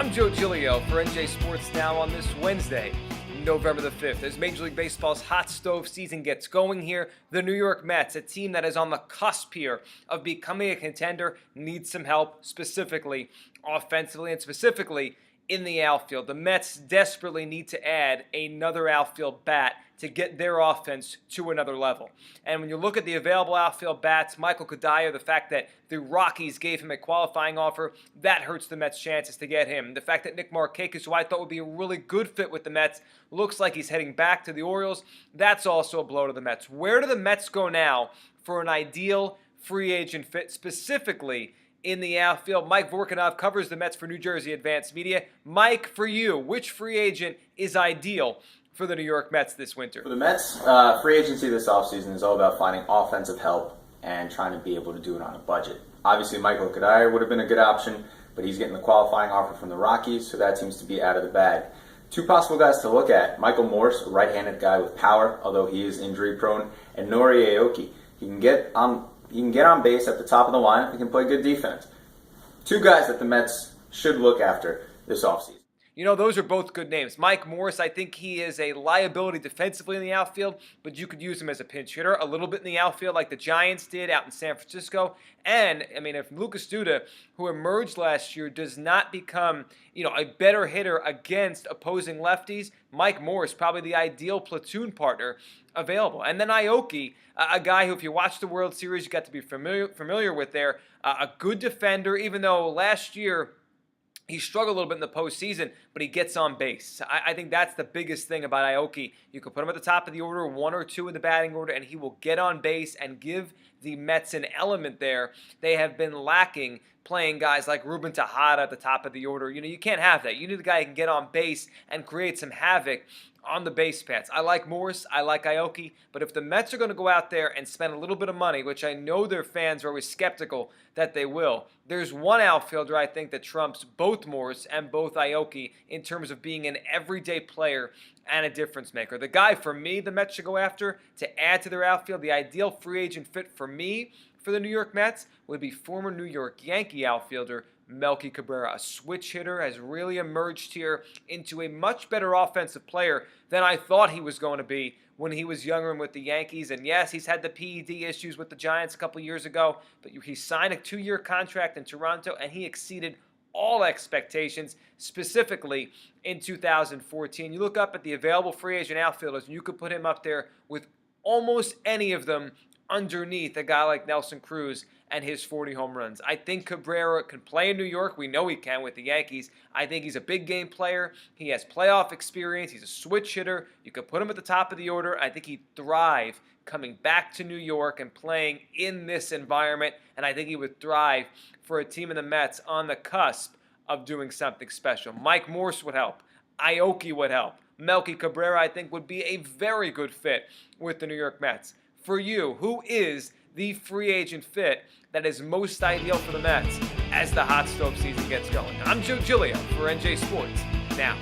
I'm Joe Giglio for NJ Sports Now on this Wednesday, November the 5th. As Major League Baseball's hot stove season gets going here, the New York Mets, a team that is on the cusp here of becoming a contender, needs some help, specifically offensively and specifically in the outfield. The Mets desperately need to add another outfield bat to get their offense to another level. And when you look at the available outfield bats, Michael Cuddyer, the fact that the Rockies gave him a qualifying offer, that hurts the Mets' chances to get him. The fact that Nick Markakis, who I thought would be a really good fit with the Mets, looks like he's heading back to the Orioles, that's also a blow to the Mets. Where do the Mets go now for an ideal free agent fit, specifically in the outfield? Mike Vorkunov covers the Mets for New Jersey Advanced Media. Mike, for you, which free agent is ideal for the New York Mets this winter? For the Mets, free agency this offseason is all about finding offensive help and trying to be able to do it on a budget. Obviously, Michael Cuddyer would have been a good option, but he's getting the qualifying offer from the Rockies, so that seems to be out of the bag. Two possible guys to look at: Michael Morse, a right-handed guy with power, although he is injury-prone, and Nori Aoki. He can get on base at the top of the lineup. He can play good defense. Two guys that the Mets should look after this offseason. You know, those are both good names. Mike Morse, I think he is a liability defensively in the outfield, but you could use him as a pinch hitter a little bit in the outfield like the Giants did out in San Francisco. And, I mean, if Lucas Duda, who emerged last year, does not become, a better hitter against opposing lefties, Mike Morse, probably the ideal platoon partner available. And then Aoki, a guy who, if you watch the World Series, you got to be familiar with there, a good defender, even though last year he struggled a little bit in the postseason, but he gets on base. I think that's the biggest thing about Aoki. You can put him at the top of the order, one or two in the batting order, and he will get on base and give the Mets an element there. They have been lacking playing guys like Ruben Tejada at the top of the order. You can't have that. You need a guy who can get on base and create some havoc on the base paths. I like Morse, I like Aoki, but if the Mets are going to go out there and spend a little bit of money, which I know their fans are always skeptical that they will, there's one outfielder I think that trumps both Morse and both Aoki in terms of being an everyday player and a difference maker. The guy for me the Mets should go after to add to their outfield, the ideal free agent fit for me for the New York Mets would be former New York Yankee outfielder Melky Cabrera. A switch hitter, has really emerged here into a much better offensive player than I thought he was going to be when he was younger and with the Yankees. And yes, he's had the PED issues with the Giants a couple years ago, but he signed a 2-year contract in Toronto and he exceeded all expectations, specifically in 2014. You look up at the available free agent outfielders and you could put him up there with almost any of them underneath a guy like Nelson Cruz and his 40 home runs. I think Cabrera can play in New York. We know he can with the Yankees. I think he's a big game player. He has playoff experience. He's a switch hitter. You could put him at the top of the order. I think he'd thrive coming back to New York and playing in this environment. And I think he would thrive for a team in the Mets on the cusp of doing something special. Mike Morse would help. Aoki would help. Melky Cabrera, I think, would be a very good fit with the New York Mets. For you, who is the free agent fit that is most ideal for the Mets as the hot stove season gets going? I'm Joe Giglio for NJ Sports Now.